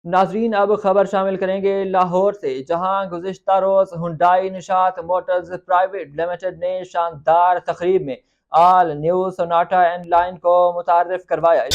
नाजरीन, अब खबर शामिल करेंगे लाहौर से, जहां गुज़िश्ता रोज Hyundai Nishat motors private limited ने शानदार तकरीब में all new Sonata N line को मुतारिफ करवाया।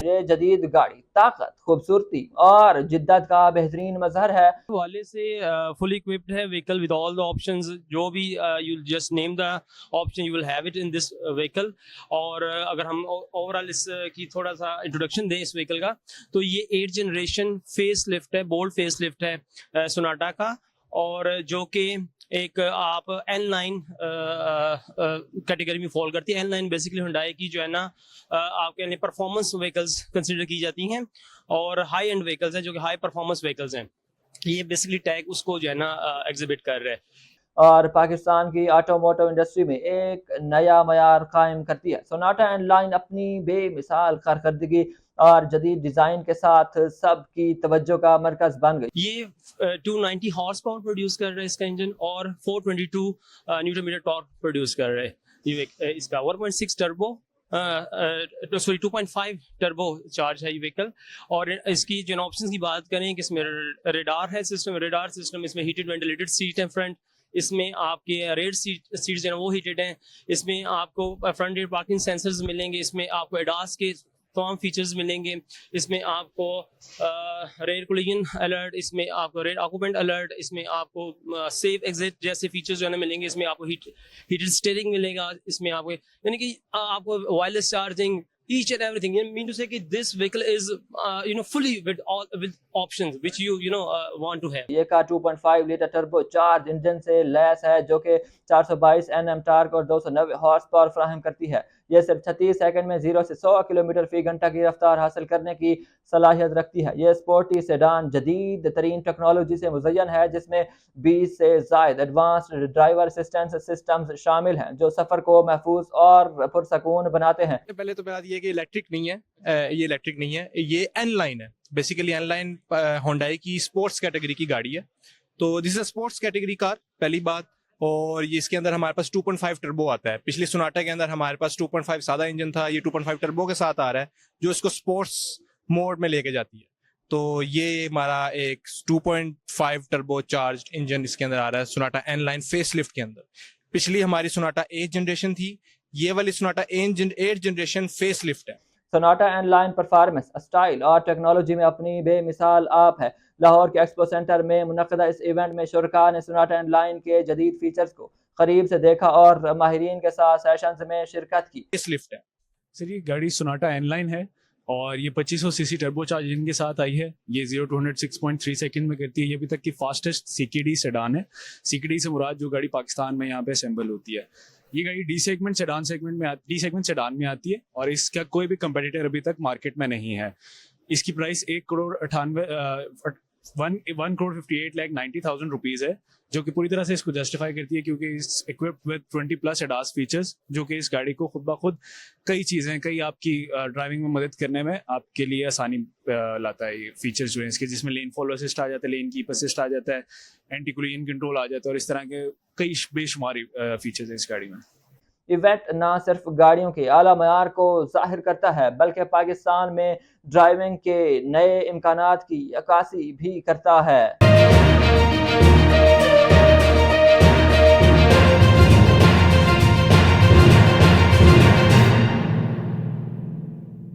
ये जदीद गाड़ी ताकत, खूबसूरती और जिद्दत का बेहतरीन मजहर है। वाले से फुल इक्विप्ड है vehicle with all the options, जो भी you just name the option you will have it in this vehicle. और अगर हम ओवरऑल इसकी थोड़ा सा इंट्रोडक्शन दें इस व्हीकल का, तो ये 8th जनरेशन फेस लिफ्ट है, बोल्ड फेस लिफ्ट है सोनाटा का, और जो कि एक आप N9 कैटेगरी में फॉल करती है। N9 बेसिकली हुंडई की जो है ना आपके परफॉर्मेंस व्हीकल्स कंसिडर की जाती हैं, और हाई एंड व्हीकल्स हैं जो कि हाई परफॉर्मेंस व्हीकल्स हैं। ये बेसिकली टैग उसको जो है ना एग्जिबिट कर रहा है और पाकिस्तान की ऑटोमोटिव इंडस्ट्री में एक नया मयार कायम करती है। सोनाटा एंड लाइन अपनी बेमिसाल कारकर्दगी और जदीद डिजाइन के साथ सबकी तवज्जो का मरकज बन गई। ये 290 हॉर्स पावर प्रोड्यूस कर रहा है इसका इंजन, और 422 न्यूटन मीटर टॉर्क प्रोड्यूस कर रहा है। ये इसका 1.6 टर्बो सॉरी 2.5 टर्बो चार्ज है ये व्हीकल। और इसकी जो ऑप्शंस की बात करें कि इसमें रेडार है सिस्टम, रेडार सिस्टम, इसमें हीटेड वेंटिलेटेड सीट है फ्रंट, इसमें आपके रेड सीट्स जो है वो हीटेड हैं, इसमें आपको फ्रंट रेयर पार्किंग सेंसर्स मिलेंगे, इसमें आपको एडास के तमाम फीचर्स मिलेंगे, इसमें आपको रेयर कोलिजन अलर्ट, इसमें आपको रेयर ऑक्यूपेंट अलर्ट, इसमें आपको सेफ एग्जिट जैसे फीचर्स जो है ना मिलेंगे, इसमें आपको हीटेड स्टीयरिंग मिलेगा, इसमें आपको यानी कि आपको wireless charging, each and everything. You mean to say that this vehicle is fully with options which you want to have. ये का 2.5 लीटर टर्बो चार्ज इंजन से लैस है, जो कि 422 Nm टार्क और 290 हॉर्स पावर फराहम करती है। यह सिर्फ 36 सेकंड में 0 से 100 किलोमीटर फी घंटा की रफ्तार हासिल करने की सलाहियत रखती है। यह स्पोर्टी सेडान जदीद तरीन टेक्नोलॉजी से मुज़य्यन है, जिसमें 20 से ज़ायद एडवांस्ड ड्राइवर असिस्टेंस सिस्टम्स शामिल हैं, जो सफ़र को महफूज और पुरसकून बनाते हैं। पहले तो बात ये कि इलेक्ट्रिक नहीं है, ये इलेक्ट्रिक नहीं है, ये एन लाइन है। बेसिकली एन लाइन होंडाई की स्पोर्ट्स कैटेगरी की गाड़ी है, तो this is a sports category car, पहली बात। और ये इसके अंदर हमारे पास 2.5 टर्बो आता है। पिछले सोनाटा के अंदर हमारे पास 2.5 सादा इंजन था, ये 2.5 टर्बो के साथ आ रहा है, जो इसको स्पोर्ट्स मोड में लेके जाती है। तो ये हमारा एक 2.5 टर्बो चार्ज इंजन इसके अंदर आ रहा है Sonata N line face lift के अंदर। पिछली हमारी सोनाटा 8th जनरेशन थी, ये वाली Sonata 8th generation face lift है। Sonata N line performance, style और टेक्नोलॉजी में अपनी बेमिसाल आप है। लाहौर के एक्सपो सेंटर में मुनक़दा इस इवेंट में शुरका ने सोनाटा एंड लाइन के जदीद फीचर्स को करीब से देखा और माहिरीन के साथ सेशंस में शिरकत की। इस लिफ्ट है सर, ये गाड़ी सोनाटा एन लाइन है और ये 2500 सीसी टर्बो चार्ज इंजन के साथ आई है। ये 0 to 100 6.3 सेकंड में करती है। ये अभी तक की फास्टेस्ट सीकेडी सेडान है। सीकेडी से मुराद जो गाड़ी पाकिस्तान में यहाँ पे असेंबल होती है। ये गाड़ी डी सेगमेंट सेडान में आती है और इसका कोई भी कंपेटिटर अभी तक मार्केट में नहीं है। इसकी प्राइस 1,58,90,000 रुपीज़ है, जो कि पूरी तरह से इसको जस्टिफाई करती है, क्योंकि इस इक्विप्ड विद 20+ एडास फीचर्स, जो कि इस गाड़ी को खुद ब खुद कई चीज़ें, कई आपकी ड्राइविंग में मदद करने में आपके लिए आसानी लाता है। ये फीचर्स जो हैं इसके, जिसमें लेन फॉलो असिस्ट आ जाता है, लेन कीप असिस्ट आ जाता है, एंटी कोलिजन कंट्रोल आ जाता है, और इस तरह के कई बेशुमार फीचर्स हैं इस गाड़ी में। इवेंट न सिर्फ गाड़ियों के आला मयार को जाहिर करता है, बल्कि पाकिस्तान में ड्राइविंग के नए इम्कानात की अक्कासी भी करता है।